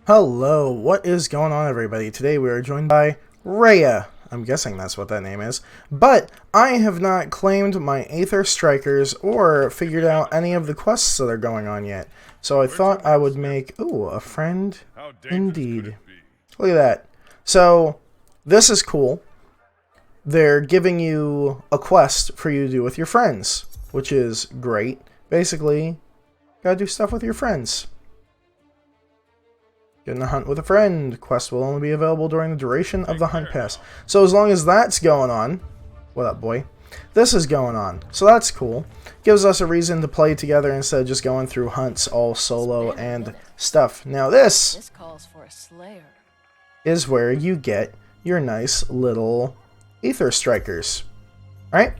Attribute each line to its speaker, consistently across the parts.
Speaker 1: Hello, what is going on, everybody? Today we are joined by Rhea. I'm guessing that's what that name is. But I have not claimed my Aether Strikers or figured out any of the quests that are going on yet. So I thought I would make, ooh, a friend indeed. Look at that. So this is cool. They're giving you a quest for you to do with your friends, which is great. Basically, gotta do stuff with your friends. Get in a hunt with a friend. Quest will only be available during the duration of the hunt pass. So as long as that's going on, what up, boy? This is going on, so that's cool. Gives us a reason to play together instead of just going through hunts all solo and stuff. Now this
Speaker 2: calls for a slayer.
Speaker 1: is where you get your nice little Aether Strikers, right?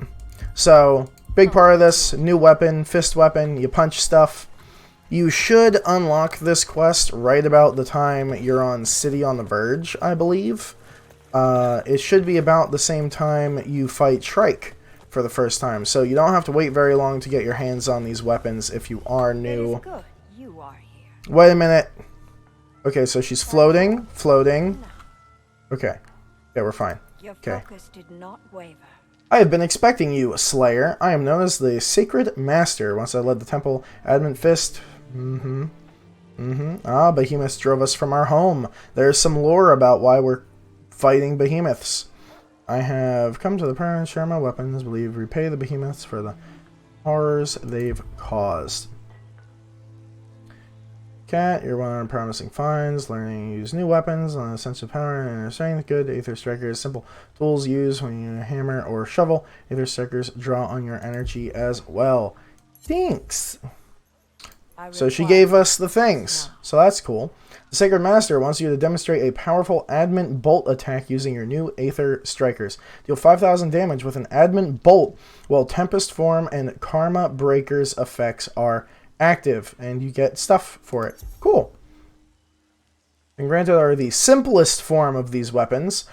Speaker 1: So big part of this, new weapon, fist weapon, you punch stuff. You should unlock this quest right about the time you're on City on the Verge, I believe. It should be about the same time you fight Shrike for the first time, so you don't have to wait very long to get your hands on these weapons if you are new.
Speaker 2: Good. You are here.
Speaker 1: Wait a minute. Okay, so she's floating. Okay. Yeah, we're fine.
Speaker 2: Your focus did not waver.
Speaker 1: I have been expecting you, Slayer. I am known as the Sacred Master. Once I led the temple, Adamant Fist. Ah, behemoths drove us from our home. There's some lore about why we're fighting behemoths. I have come to the permanent share my weapons, believe repay the behemoths for the horrors they've caused. Cat, you're one of promising finds, learning to use new weapons on a sense of power and inner strength. Good. Aether Strikers, simple tools used when you hammer or shovel. Aether Strikers draw on your energy as well. Thanks. So she gave us the things, so that's cool. The Sacred Master wants you to demonstrate a powerful Adamant Bolt attack using your new Aether Strikers. Deal 5,000 damage with an Adamant Bolt while Tempest Form and Karma Breaker's effects are active, and you get stuff for it. Cool. And granted are the simplest form of these weapons.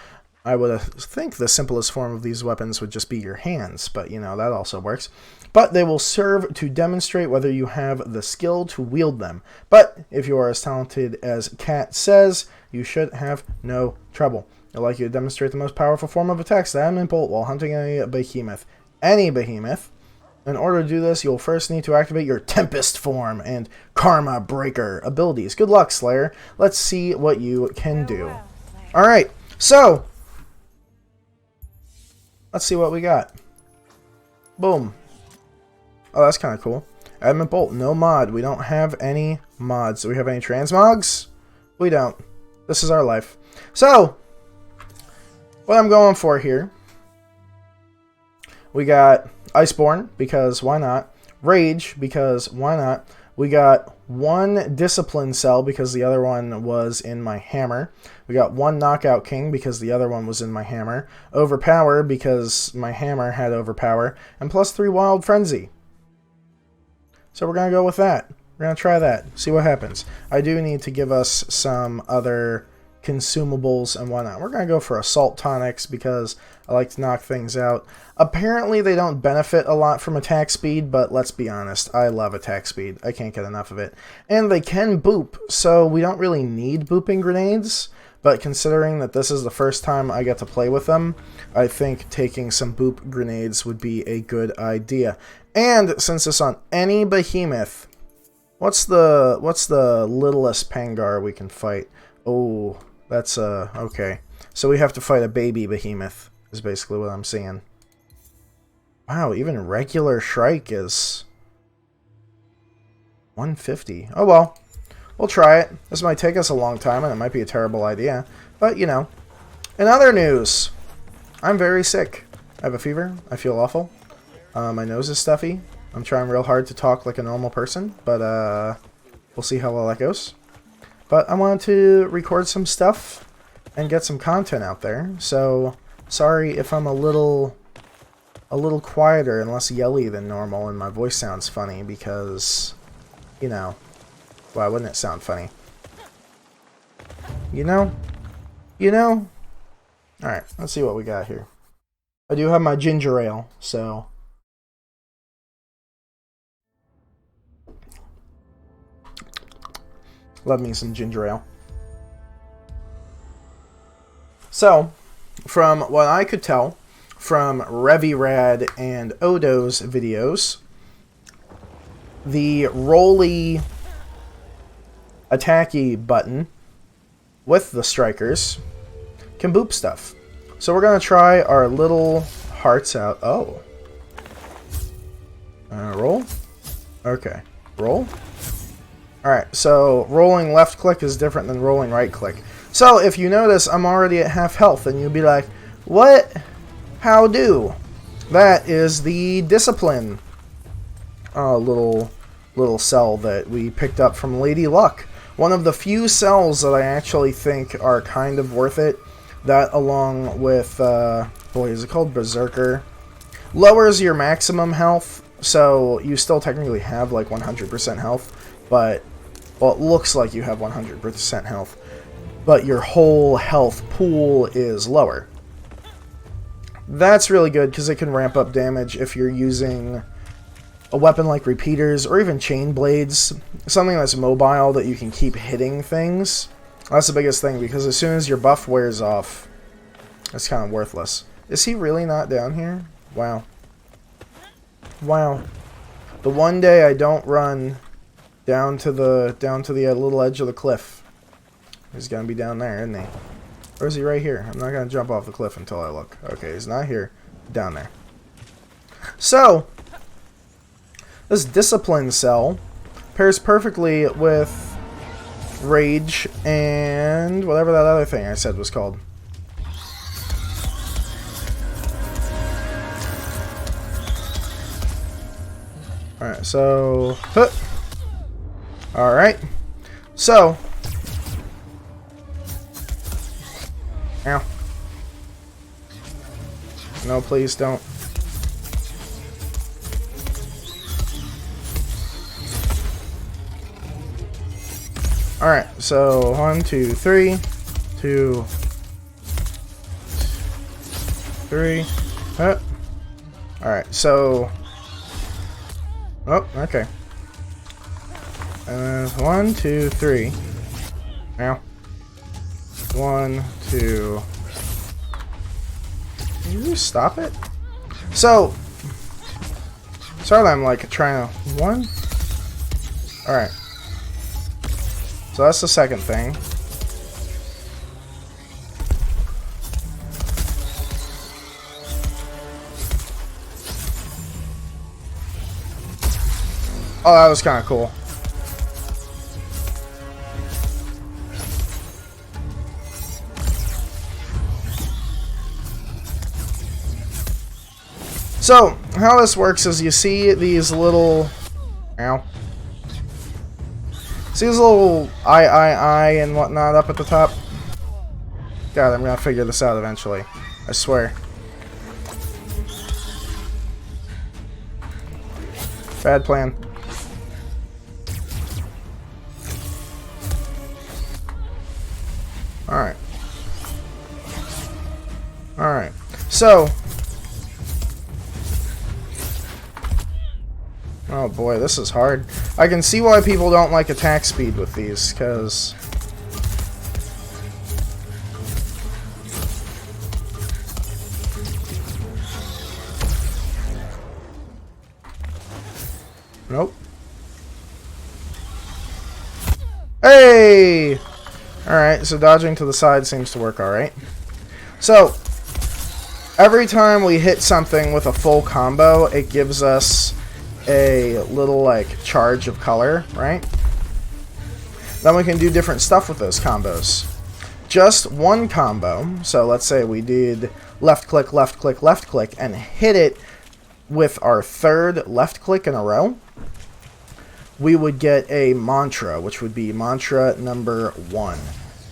Speaker 1: I would think the simplest form of these weapons would just be your hands, but you know, that also works. But they will serve to demonstrate whether you have the skill to wield them. But if you are as talented as Kat says, you should have no trouble. I'd like you to demonstrate the most powerful form of attacks, the Adamant Bolt, while hunting a behemoth. Any behemoth. In order to do this, you'll first need to activate your Tempest Form and Karma Breaker abilities. Good luck, Slayer. Let's see what you can do. Alright, so let's see what we got. Boom. Oh, that's kind of cool. Adamant Bolt, no mod. We don't have any mods. Do we have any transmogs? We don't. This is our life. So, what I'm going for here, we got Iceborne, because why not? Rage, because why not? We got one Discipline Cell, because the other one was in my hammer. We got one Knockout King, because the other one was in my hammer. Overpower, because my hammer had Overpower. And plus 3 Wild Frenzy. So we're going to go with that. We're going to try that. See what happens. I do need to give us some other consumables and whatnot. We're going to go for Assault Tonics because I like to knock things out. Apparently they don't benefit a lot from attack speed, but let's be honest. I love attack speed. I can't get enough of it. And they can boop, so we don't really need booping grenades. But considering that this is the first time I get to play with them, I think taking some boop grenades would be a good idea. And since it's on any behemoth, what's the littlest Pangar we can fight? Oh, that's okay. So we have to fight a baby behemoth, is basically what I'm seeing. Wow, even regular Shrike is 150. Oh well. We'll try it. This might take us a long time, and it might be a terrible idea. But, you know. In other news, I'm very sick. I have a fever. I feel awful. My nose is stuffy. I'm trying real hard to talk like a normal person, but we'll see how well that goes. But I wanted to record some stuff and get some content out there. So, sorry if I'm a little quieter and less yelly than normal, and my voice sounds funny because, you know. Why wouldn't it sound funny? You know? You know? Alright, let's see what we got here. I do have my ginger ale, so love me some ginger ale. So, from what I could tell from Revirad and Odo's videos, the rolly attacky button with the strikers can boop stuff. So we're going to try our little hearts out. Oh. Roll. Okay. Roll. Alright, so rolling left click is different than rolling right click. So if you notice, I'm already at half health, and you'll be like, what? How do? That is the discipline little cell that we picked up from Lady Luck. One of the few cells that I actually think are kind of worth it. That, along with, boy, is it called Berserker? Lowers your maximum health, so you still technically have like 100% health, but, well, it looks like you have 100% health, but your whole health pool is lower. That's really good because it can ramp up damage if you're using a weapon like repeaters or even chain blades, something that's mobile that you can keep hitting things. That's the biggest thing, because as soon as your buff wears off, it's kind of worthless. Is he really not down here? Wow. Wow. The one day I don't run down to the little edge of the cliff. He's gonna be down there, isn't he? Or is he right here? I'm not gonna jump off the cliff until I look. Okay, he's not here. Down there. So, this discipline cell pairs perfectly with Rage and whatever that other thing I said was called. Alright, so... Alright. So... Ow. No, please don't. Alright, so 1, 2, 3, 2, 3. Alright, so... Oh, okay. 1, 2, 3. Ow. 1, 2. Can you just stop it? So... Sorry that I'm like trying to... 1? Alright. So that's the second thing. Oh, that was kind of cool. So, how this works is you see these little... Ow. See these little I and whatnot up at the top? God, I'm gonna figure this out eventually. I swear. Bad plan. Alright. Alright. So... Oh boy, this is hard. I can see why people don't like attack speed with these, because... Nope. Hey! Alright, so dodging to the side seems to work alright. So, every time we hit something with a full combo, it gives us a little, like, charge of color, right? Then we can do different stuff with those combos. Just one combo, so let's say we did left click, left click, left click, and hit it with our third left click in a row, we would get a mantra, which would be mantra number 1.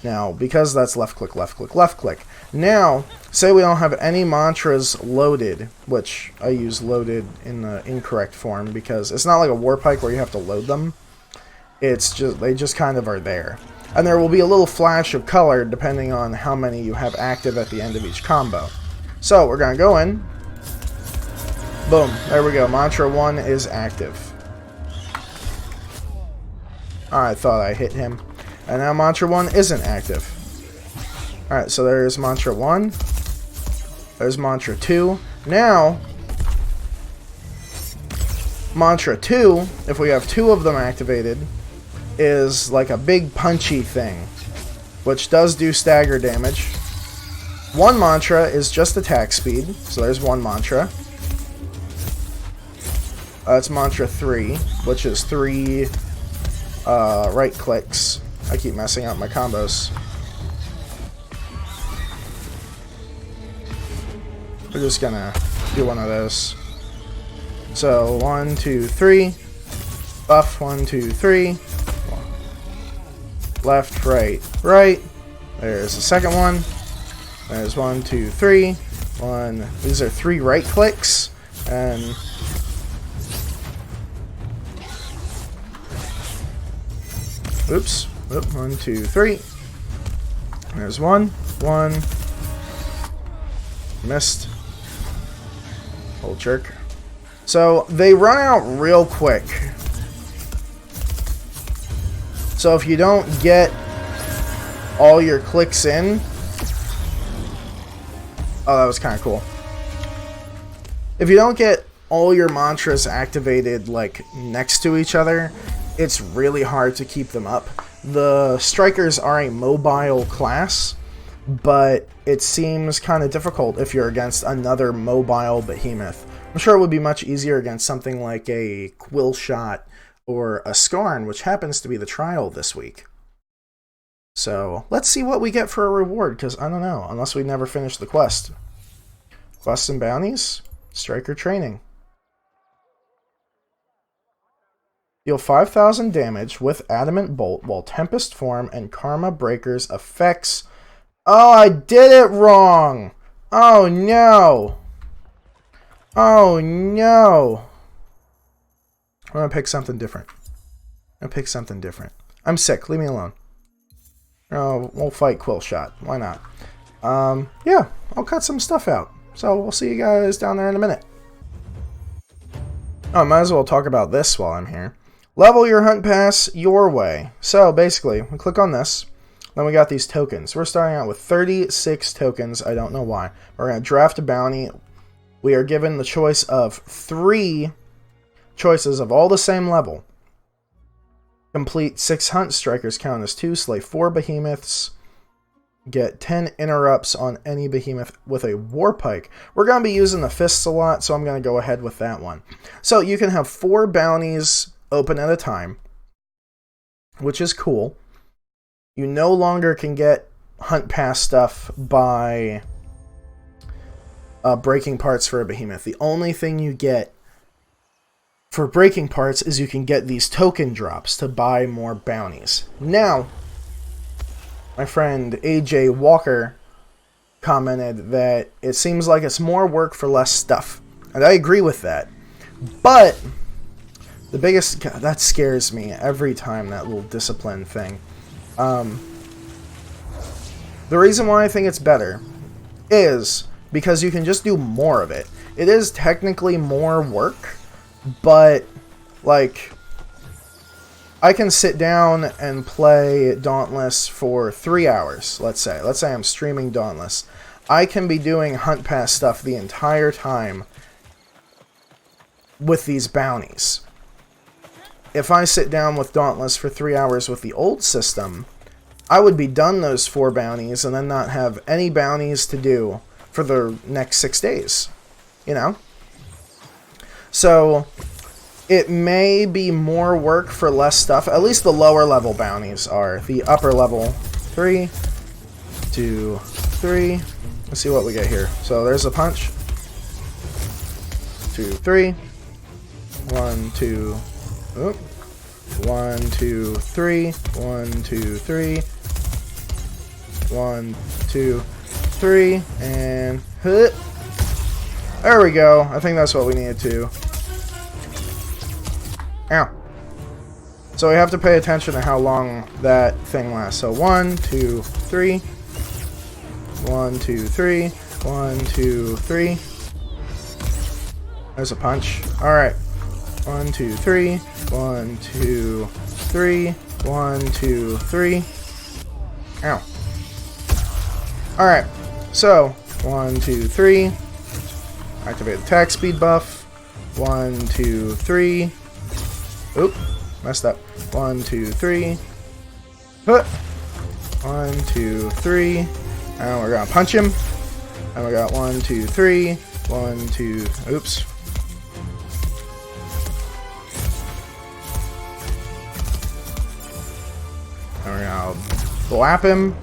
Speaker 1: Now, because that's left click, left click, left click. Now, say we don't have any mantras loaded, which I use loaded in the incorrect form because it's not like a war pike where you have to load them. It's just, they just kind of are there. And there will be a little flash of color depending on how many you have active at the end of each combo. So, we're going to go in. Boom. There we go. Mantra 1 is active. I thought I hit him. And now Mantra 1 isn't active. Alright, so there's mantra 1. There's mantra 2. Now, mantra 2, if we have 2 of them activated, is like a big punchy thing, which does do stagger damage. 1 mantra is just attack speed, so there's 1 mantra. That's mantra 3, which is 3 right clicks. I keep messing up my combos. We're just gonna do one of those. So 1, 2, 3. Buff 1, 2, 3. Left, right, right. There's the second one. There's 1, 2, 3. 1. These are 3 right clicks. And oops. 1, 2, 3. There's 1. 1. Missed. Old jerk. So they run out real quick. So if you don't get all your clicks in... Oh, that was kind of cool. If you don't get all your mantras activated like next to each other, it's really hard to keep them up. The Strikers are a mobile class, but it seems kind of difficult if you're against another mobile behemoth. I'm sure it would be much easier against something like a Quill Shot or a Skarn, which happens to be the trial this week. So let's see what we get for a reward, because I don't know, unless we never finish the quest. Quests and bounties? Striker training. Deal 5,000 damage with Adamant Bolt while Tempest Form and Karma Breaker's effects. Oh, I did it wrong! Oh no! Oh no! I'm gonna pick something different. I'm sick, leave me alone. Oh, we'll fight Quill Shot. Why not? Yeah, I'll cut some stuff out. So we'll see you guys down there in a minute. Oh, I might as well talk about this while I'm here. Level your hunt pass your way. So basically, we click on this. Then we got these tokens. We're starting out with 36 tokens. I don't know why. We're going to draft a bounty. We are given the choice of 3 choices of all the same level. Complete 6 hunt strikers count as 2. Slay 4 behemoths. Get 10 interrupts on any behemoth with a war pike. We're going to be using the fists a lot, so I'm going to go ahead with that one. So you can have 4 bounties open at a time, which is cool. You no longer can get hunt pass stuff by breaking parts for a behemoth. The only thing you get for breaking parts is you can get these token drops to buy more bounties. Now, my friend AJ Walker commented that it seems like it's more work for less stuff. And I agree with that. But the biggest... God, that scares me every time, that little discipline thing. The reason why I think it's better is because you can just do more of it. It is technically more work, but, like, I can sit down and play Dauntless for 3 hours, let's say. Let's say I'm streaming Dauntless. I can be doing hunt pass stuff the entire time with these bounties. If I sit down with Dauntless for 3 hours with the old system, I would be done those 4 bounties and then not have any bounties to do for the next 6 days. You know? So it may be more work for less stuff. At least the lower level bounties are. The upper level, 3, 2, 3. Let's see what we get here. So there's a punch. 2, 3. 1, 2. Oop. 1, 2, 3. 1, 2, 3. 1, 2, 3. And hit. There we go. I think that's what we needed to. Ow. So we have to pay attention to how long that thing lasts. So 1, 2, 3. 1, 2, 3. 1, 2, 3. There's a punch. Alright. 1, 2, 3. 1, 2, 3. 1, 2, 3. Ow. Alright, so 1, 2, 3. Activate attack speed buff. 1, 2, 3. Oop, messed up. 1, 2, 3. Huh. 1, 2, 3. And we're gonna punch him. And we got 1, 2, 3. 1, 2. Oops. And we're gonna blap him.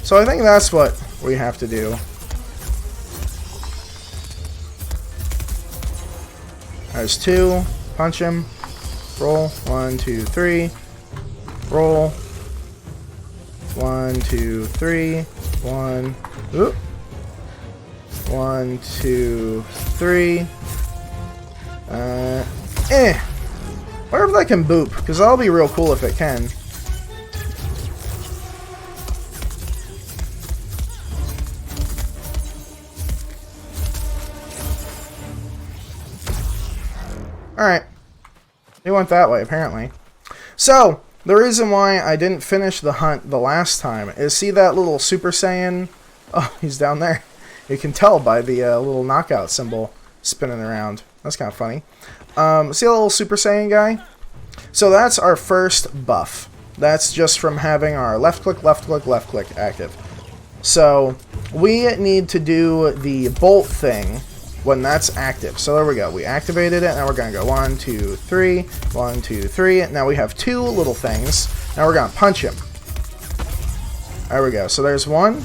Speaker 1: So I think that's what we have to do. There's 2. Punch him. Roll. 1, 2, 3. Roll. 1, 2, 3. 1. Oop. 1, 2, 3. Wonder if that can boop, because that'll be real cool if it can. Alright. They went that way, apparently. So, the reason why I didn't finish the hunt the last time is, see that little Super Saiyan? Oh, he's down there. You can tell by the little knockout symbol spinning around. That's kind of funny. See that little Super Saiyan guy? So that's our first buff. That's just from having our left click, left click, left click active. So we need to do the bolt thing when that's active. So there we go. We activated it. Now we're going to go 1, 2, 3. 1, 2, 3. Now we have 2 little things. Now we're going to punch him. There we go. So there's 1.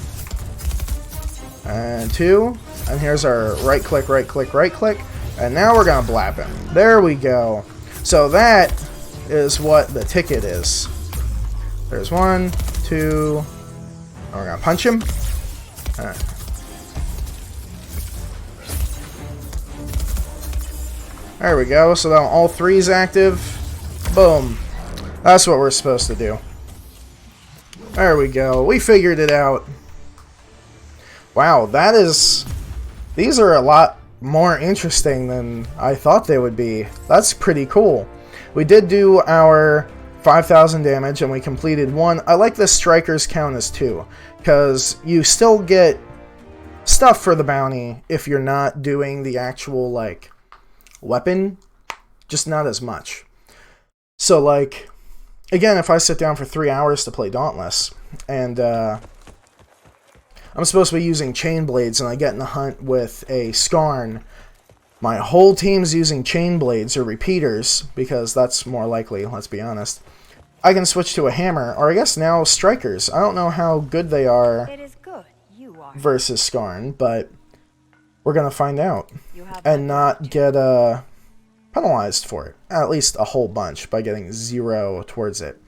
Speaker 1: And 2. And here's our right click, right click, right click. And now we're going to blap him. There we go. So that is what the ticket is. There's 1, 2. And we're going to punch him. Alright. There we go. So now all 3's active. Boom. That's what we're supposed to do. There we go. We figured it out. Wow, that is... These are a lot more interesting than I thought they would be. That's pretty cool. We did do our 5,000 damage and we completed 1. I like the strikers count as 2, because you still get stuff for the bounty if you're not doing the actual, like, weapon, just not as much. So, like, again, if I sit down for 3 hours to play Dauntless, and I'm supposed to be using chain blades, and I get in the hunt with a Skarn, my whole team's using chain blades or repeaters, because that's more likely, let's be honest. I can switch to a hammer, or I guess now strikers. I don't know how good they are
Speaker 2: It is good. You are.
Speaker 1: versus Skarn, but we're gonna find out.
Speaker 2: You have
Speaker 1: And not get penalized for it. At least a whole bunch by getting 0 towards it.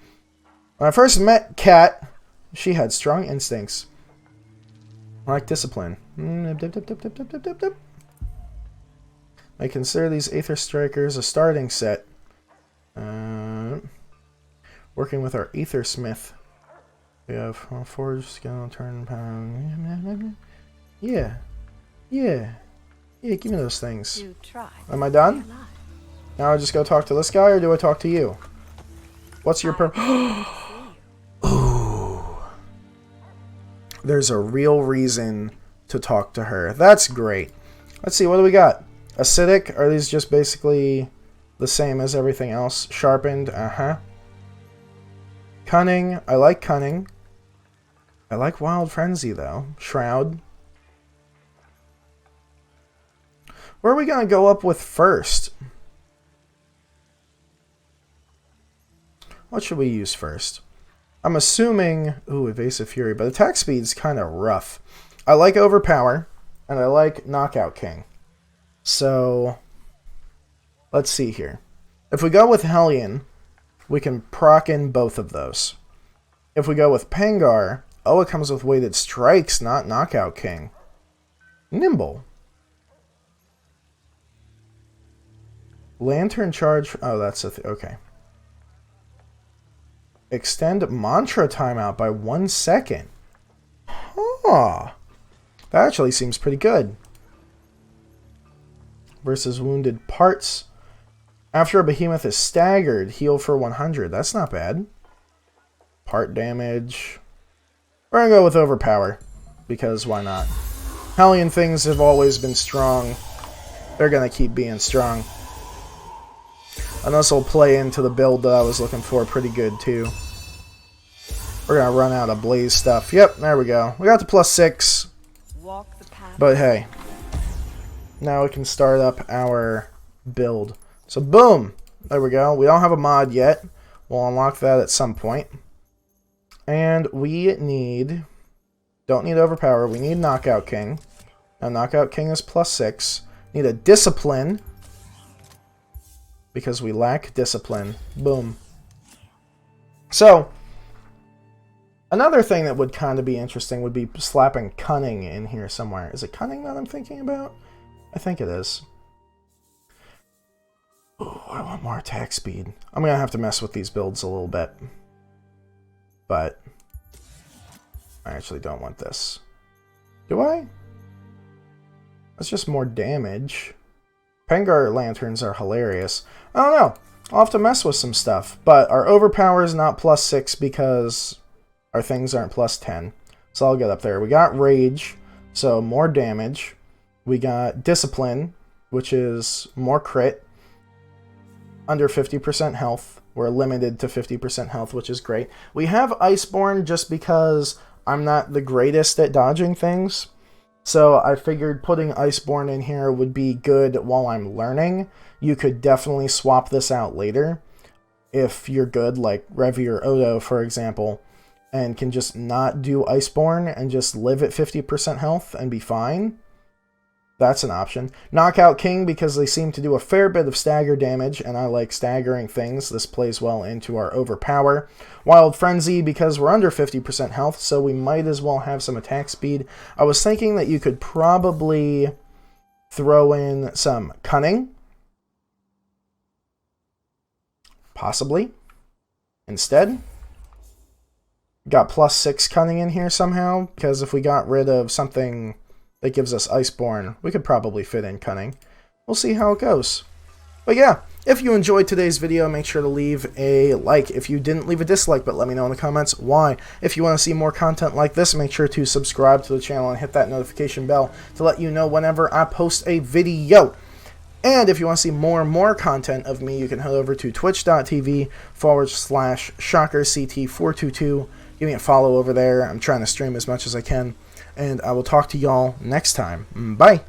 Speaker 1: When I first met Kat, she had strong instincts. Like discipline. I consider these Aether Strikers a starting set. Working with our Aether Smith. We have forge, skill, turn, power. Yeah. Yeah. Yeah, give me those things.
Speaker 2: You try.
Speaker 1: Am I done? Now I just go talk to this guy, or do I talk to you? What's your purpose? Ooh. There's a real reason to talk to her. That's great. Let's see, what do we got? Acidic? Are these just basically the same as everything else? Sharpened? Uh-huh. Cunning. I like cunning. I like Wild Frenzy, though. Shroud. Where are we going to go up with first? What should we use first? I'm assuming... Ooh, Evasive Fury. But attack speed's kind of rough. I like Overpower. And I like Knockout King. So... let's see here. If we go with Hellion, we can proc in both of those. If we go with Pangar... Oh, it comes with weighted strikes, not Knockout King. Nimble. Lantern Charge... Oh, that's a... okay. Extend Mantra timeout by 1 second. Huh. That actually seems pretty good. Versus Wounded Parts. After a behemoth is staggered, heal for 100. That's not bad. Part damage. We're going to go with Overpower. because why not? Hellion things have always been strong. They're going to keep being strong. And this will play into the build that I was looking for pretty good, too. We're going to run out of blaze stuff. Yep, there we go. We got the +6.
Speaker 2: Walk the path.
Speaker 1: But hey, now we can start up our build. So boom, there we go. We don't have a mod yet. We'll unlock that at some point. And we don't need Overpower, we need Knockout King. Now Knockout King is +6. Need a Discipline, because we lack Discipline. Boom. So, another thing that would kind of be interesting would be slapping Cunning in here somewhere. Is it Cunning that I'm thinking about? I think it is. Ooh, I want more attack speed. I'm going to have to mess with these builds a little bit. But I actually don't want this. Do I? That's just more damage. Pengar lanterns are hilarious. I don't know. I'll have to mess with some stuff. But our Overpower is not +6 because our things aren't +10. So I'll get up there. We got Rage, so more damage. We got Discipline, which is more crit. Under 50% health. We're limited to 50% health, which is great. We have Iceborne just because I'm not the greatest at dodging things. So I figured putting Iceborne in here would be good while I'm learning. You could definitely swap this out later if you're good, like Revi or Odo, for example, and can just not do Iceborne and just live at 50% health and be fine. That's an option. Knockout King, because they seem to do a fair bit of stagger damage, and I like staggering things. This plays well into our Overpower. Wild Frenzy, because we're under 50% health, so we might as well have some attack speed. I was thinking that you could probably throw in some Cunning. Possibly. Instead. Got +6 Cunning in here somehow, because if we got rid of something that gives us Iceborne, we could probably fit in Cunning. We'll see how it goes. But yeah, if you enjoyed today's video, make sure to leave a like. If you didn't, leave a dislike, but let me know in the comments why. If you want to see more content like this, make sure to subscribe to the channel and hit that notification bell to let you know whenever I post a video. And if you want to see more and more content of me, you can head over to twitch.tv/ShockerCT422. Give me a follow over there. I'm trying to stream as much as I can. And I will talk to y'all next time. Bye.